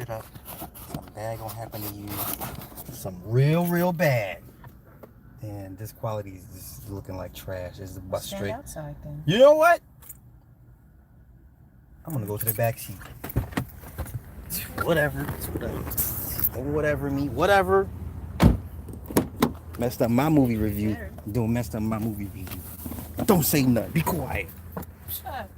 shit up, something bad gonna happen to you. Some real bad. And this quality is just looking like trash. It's a bus straight. Outside then. You know what? I'm gonna go to the back seat. Whatever. Whatever. Messed up my movie review. Messed up my movie review. Don't say nothing. Be quiet. Shut up.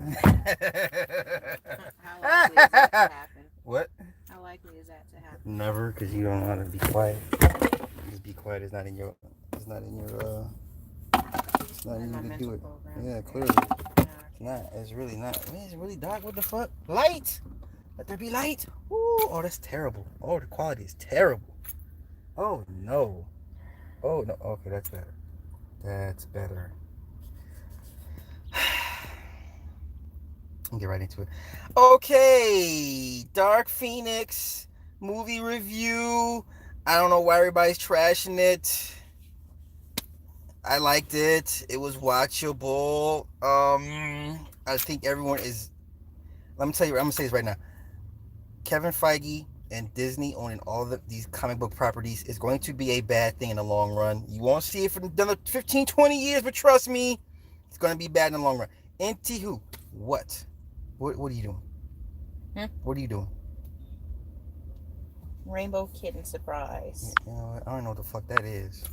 How likely is that to happen? What? How likely is that to happen? Never, because you don't know how to be quiet. Just be quiet. It's not in your it's not in you to do it. Program. Yeah, clearly. It's not. It's really not. Man, it's really dark. What the fuck? Light! Let there be light. Ooh, oh, that's terrible. Oh, the quality is terrible. Oh no. Oh no. Okay, that's better. That's better. I'll get right into it. Okay, Dark Phoenix movie review. I don't know why everybody's trashing it. I liked it. It was watchable. I think everyone is. Let me tell you. I'm gonna say this right now. Kevin Feige and Disney owning all of these comic book properties is going to be a bad thing in the long run. You won't see it for another 15, 20 years, but trust me, it's going to be bad in the long run. Anywho, what? What are you doing? What are you doing? Rainbow Kitten surprise. You know what? I don't know what the fuck that is.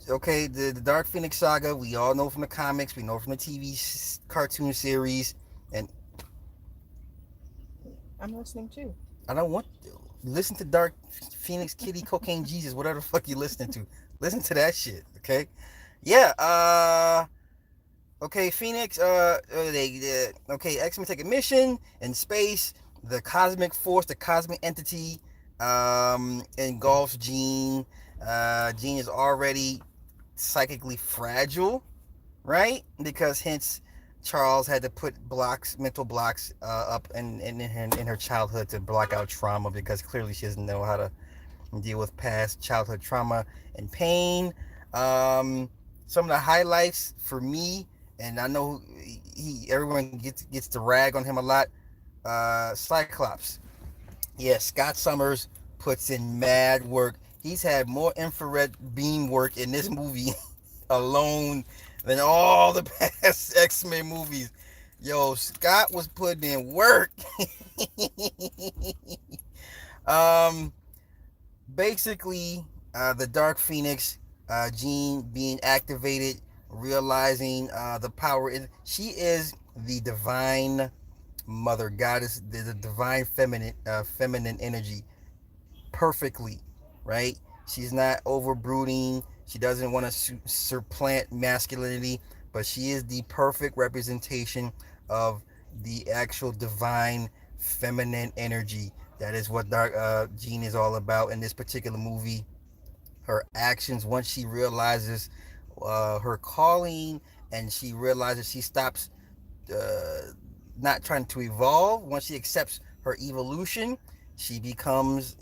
Okay, the Dark Phoenix saga, we all know from the comics, we know from the TV cartoon series, and I'm listening too. I don't want to listen to Dark Phoenix, Kitty, Cocaine Jesus, whatever the fuck you listening to. Listen to that shit, okay? Yeah, okay, Phoenix, okay, X-Men take a mission in space, the cosmic force, the cosmic entity, engulfs Jean. Jean is already psychically fragile, right? Because hence Charles had to put mental blocks up in her childhood to block out trauma, because clearly she doesn't know how to deal with past childhood trauma and pain. Some of the highlights for me, and I know everyone gets to rag on him a lot. Cyclops. Yeah, Scott Summers puts in mad work. He's had more infrared beam work in this movie alone than all the past X-Men movies. Yo, Scott was putting in work. Basically, the Dark Phoenix, Jean being activated, realizing the power. She is the divine mother goddess, the divine feminine energy, perfectly, right? She's not over brooding. She doesn't want to supplant masculinity, but she is the perfect representation of the actual divine feminine energy. That is what Jean is all about in this particular movie. Her actions, once she realizes her calling, and she realizes she stops not trying to evolve, once she accepts her evolution, she becomes,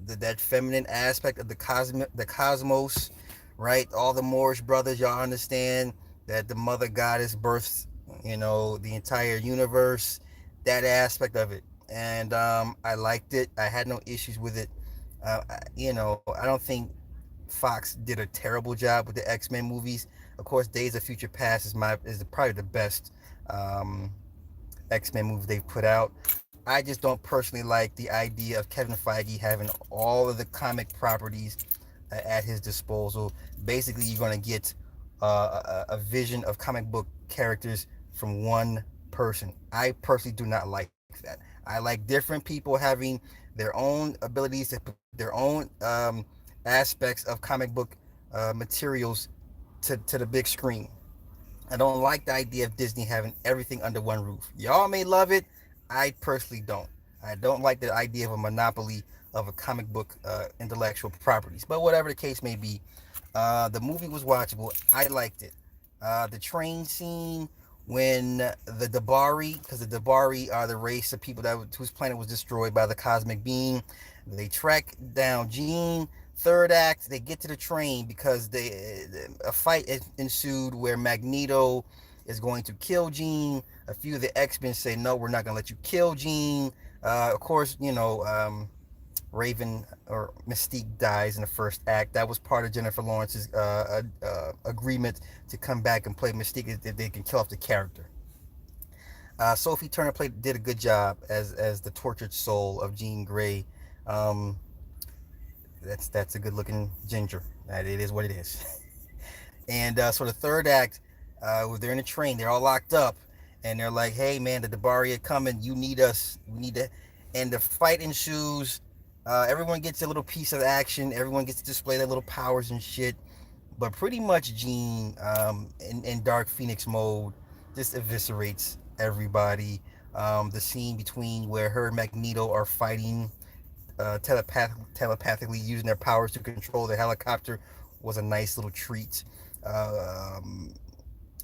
that feminine aspect of the cosmos, right? All the Moorish brothers, y'all understand that the mother goddess births, the entire universe, that aspect of it. And I liked it. I had no issues with it. I don't think Fox did a terrible job with the X-Men movies. Of course, Days of Future Past is probably the best X-Men movie they've put out. I just don't personally like the idea of Kevin Feige having all of the comic properties at his disposal. Basically, you're going to get a vision of comic book characters from one person. I personally do not like that. I like different people having their own abilities, to put their own aspects of comic book materials to the big screen. I don't like the idea of Disney having everything under one roof. Y'all may love it. I personally don't. I don't like the idea of a monopoly of a comic book intellectual properties. But whatever the case may be, the movie was watchable. I liked it. The train scene when the Dabari, because the Dabari are the race of people whose planet was destroyed by the cosmic beam. They track down Jean, Third act, they get to the train because a fight ensued where Magneto is going to kill Jean. A few of the X-Men say, no, we're not going to let you kill Jean. Of course, Raven or Mystique dies in the first act. That was part of Jennifer Lawrence's agreement to come back and play Mystique if they can kill off the character. Sophie Turner did a good job as the tortured soul of Jean Grey. That's a good looking ginger. It is what it is. And so the third act, they're in a train, they're all locked up, and they're like, "Hey man, the Dabari are coming. You need us. We need to." And the fight ensues. Everyone gets a little piece of action. Everyone gets to display their little powers and shit. But pretty much Jean, in Dark Phoenix mode, just eviscerates everybody. The scene between where her and Magneto are fighting telepathically using their powers to control the helicopter was a nice little treat.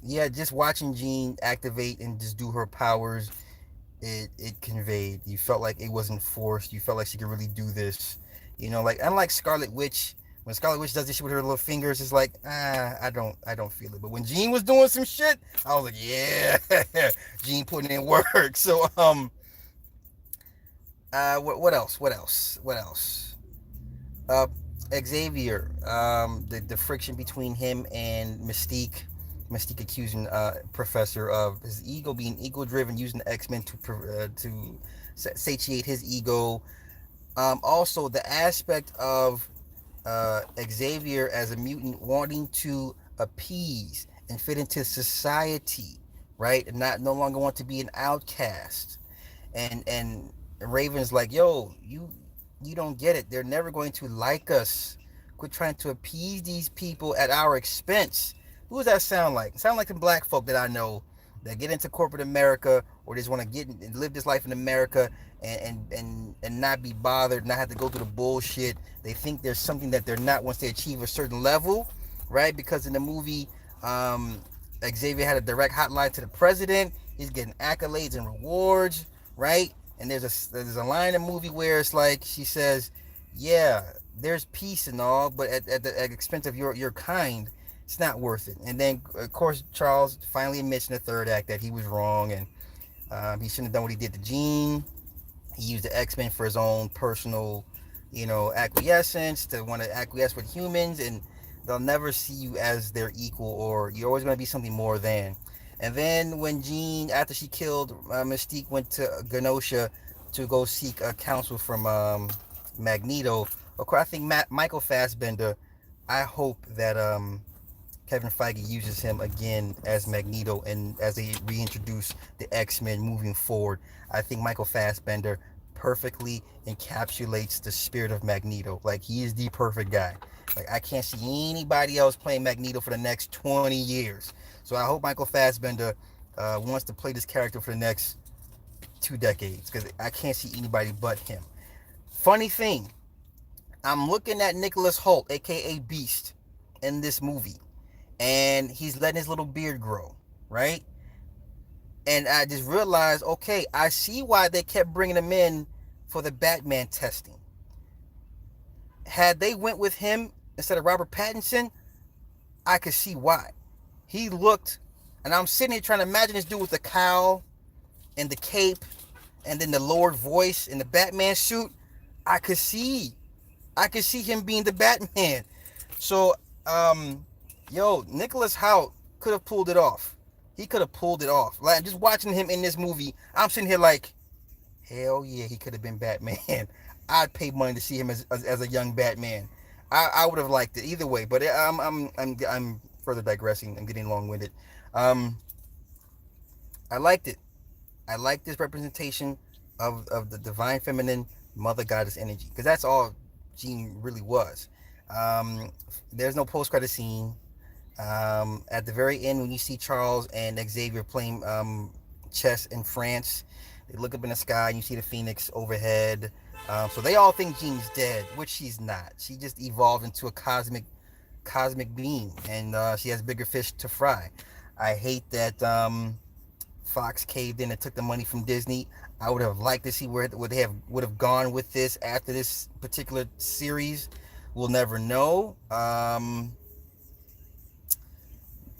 Just watching Jean activate and just do her powers, it conveyed. You felt like it wasn't forced. You felt like she could really do this. Like unlike Scarlet Witch, when Scarlet Witch does this shit with her little fingers, it's like, I don't feel it. But when Jean was doing some shit, I was like, yeah, Jean putting in work. So what else? Xavier, the friction between him and Mystique accusing Professor of his ego being ego-driven, using the X-Men to satiate his ego. Also, the aspect of Xavier as a mutant wanting to appease and fit into society, right, and no longer want to be an outcast, and Raven's like, yo, you don't get it. They're never going to like us. Quit trying to appease these people at our expense. Who does that sound like? It sounds like the black folk that I know that get into corporate America, or just want to get and live this life in America and not be bothered, not have to go through the bullshit. They think there's something that they're not once they achieve a certain level, right? Because in the movie, Xavier had a direct hotline to the president. He's getting accolades and rewards, right? And there's a line in the movie where it's like, she says, yeah, there's peace and all, but at the expense of your kind, it's not worth it. And then, of course, Charles finally admits in the third act that he was wrong, and he shouldn't have done what he did to Jean. He used the X-Men for his own personal, acquiescence, to want to acquiesce with humans, and they'll never see you as their equal, or you're always going to be something more than. And then when Jean, after she killed Mystique, went to Genosha to go seek counsel from Magneto, of course, I think Michael Fassbender, I hope that Kevin Feige uses him again as Magneto, and as they reintroduce the X-Men moving forward. I think Michael Fassbender perfectly encapsulates the spirit of Magneto. Like, he is the perfect guy. Like, I can't see anybody else playing Magneto for the next 20 years. So I hope Michael Fassbender wants to play this character for the next 2 decades, because I can't see anybody but him. Funny thing, I'm looking at Nicholas Hoult, aka Beast, in this movie, and he's letting his little beard grow, right? And I just realized, okay, I see why they kept bringing him in for the Batman testing. Had they went with him instead of Robert Pattinson, I could see why. He looked, and I'm sitting here trying to imagine this dude with the cowl and the cape and then the lowered voice in the Batman suit. I could see him being the Batman. So, Nicholas Hoult could have pulled it off. He could have pulled it off. Like, just watching him in this movie, I'm sitting here like, hell yeah, he could have been Batman. I'd pay money to see him as a young Batman. I would have liked it either way. But I'm further digressing. I'm getting long-winded. I liked it. I liked this representation of the divine feminine mother goddess energy, because that's all Jean really was. There's no post-credit scene. At the very end, when you see Charles and Xavier playing chess in France, they look up in the sky and you see the Phoenix overhead. So they all think Jean's dead, which she's not. She just evolved into a cosmic being, and she has bigger fish to fry. I hate that Fox caved in and took the money from Disney. I would have liked to see where they would have gone with this after this particular series We'll never know.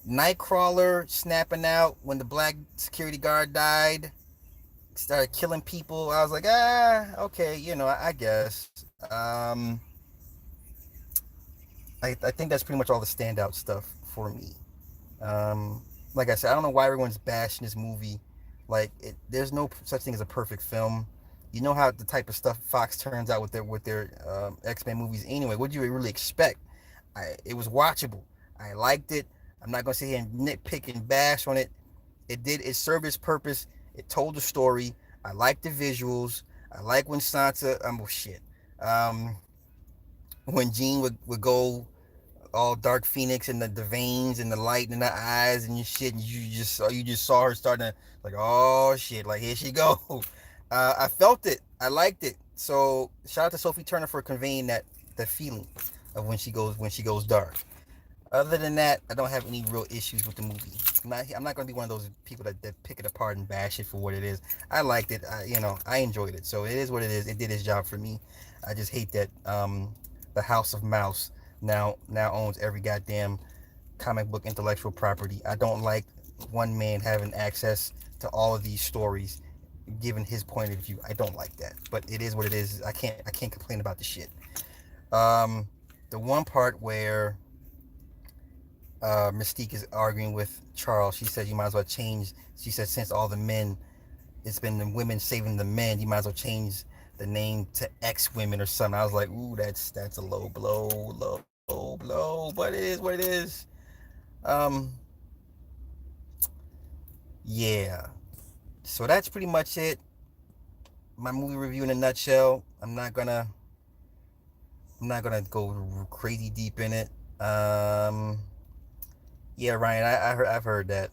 Nightcrawler snapping out when the black security guard died, started killing people. I was like, okay, I guess. I think that's pretty much all the standout stuff for me. Like I said, I don't know why everyone's bashing this movie. Like, there's no such thing as a perfect film. You know how the type of stuff Fox turns out with their X-Men movies anyway. What do you really expect? It was watchable. I liked it. I'm not gonna sit here and nitpick and bash on it. It served its purpose. It told the story. I like the visuals. I like when Sansa. When Jean would go all Dark Phoenix and the veins and the light in the eyes and shit, and you just saw her starting to, like, oh shit, like, here she go. I felt it. I liked it. So shout out to Sophie Turner for conveying that feeling of when she goes dark. Other than that, I don't have any real issues with the movie. I'm not going to be one of those people that pick it apart and bash it for what it is. I liked it. I enjoyed it. So it is what it is. It did its job for me. I just hate that the House of Mouse now owns every goddamn comic book intellectual property. I don't like one man having access to all of these stories, given his point of view. I don't like that. But it is what it is. I can't complain about the shit. The one part where Mystique is arguing with Charles, she said you might as well change. She said since all the men, it's been the women saving the men, you might as well change the name to X women or something. I was like, ooh, that's a low blow, but it is what it is. Yeah. So that's pretty much it. My movie review in a nutshell. I'm not gonna go crazy deep in it. Yeah, Ryan, I've heard that.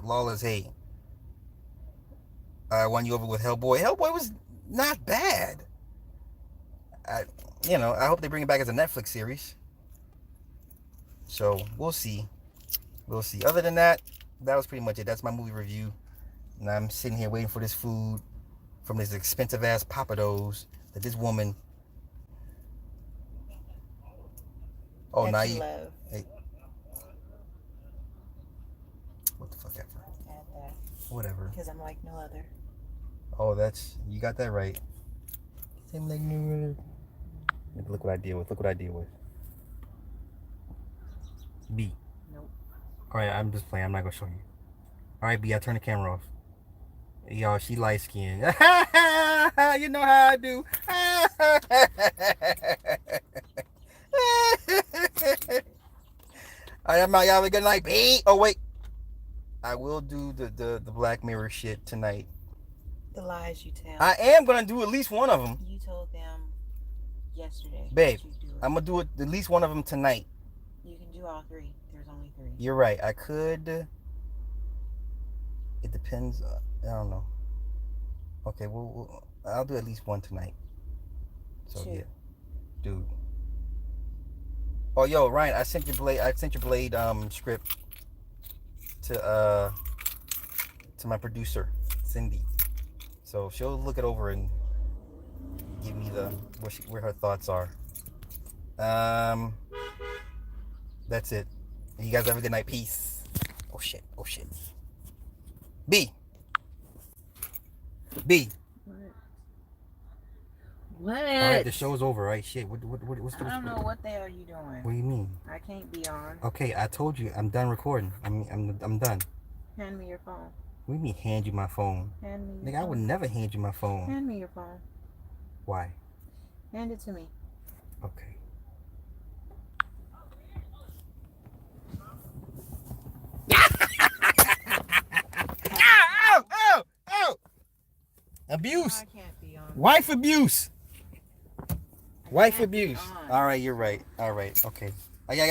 Lawless Hate. I won you over with Hellboy. Hellboy was not bad. I hope they bring it back as a Netflix series. So we'll see. Other than that, that was pretty much it. That's my movie review. And I'm sitting here waiting for this food from this expensive ass Pappadeaux that this woman. Oh, now you. love. Hey. What the fuck ever. Add that. Whatever. Because I'm like no other. Oh, you got that right. Same like no other. Look what I deal with. B. Nope. Alright, I'm just playing. I'm not gonna show you. Alright, B, I turn the camera off. Y'all, she light skinned. You know how I do. Alright, I'm out. Y'all have a good night, B. Oh, wait. I will do the Black Mirror shit tonight. The lies you tell. I am gonna do at least one of them. You told them yesterday. Babe, that you'd do it. I'm gonna do at least one of them tonight. You can do all three. There's only three. You're right. I could. It depends. I don't know. Okay, I'll do at least one tonight. So 2. yeah, dude. Oh, yo, Ryan, I sent your Blade script to my producer, Cindy. So she'll look it over and give me where her thoughts are. That's it. You guys have a good night. Peace. Oh shit. B. What? All right, the show's over, right? Shit. What's I don't know what the hell are you doing. What do you mean? I can't be on. Okay, I told you I'm done recording. I'm done. Hand me your phone. What do you mean hand you my phone? Hand me your Nigga, I would phone. never hand you my phone. Hand me your phone. Why? Hand it to me. Okay. Ow! Abuse. I can't be on. Wife abuse. Wife Can't be abuse. on. All right, you're right. All right, okay. I got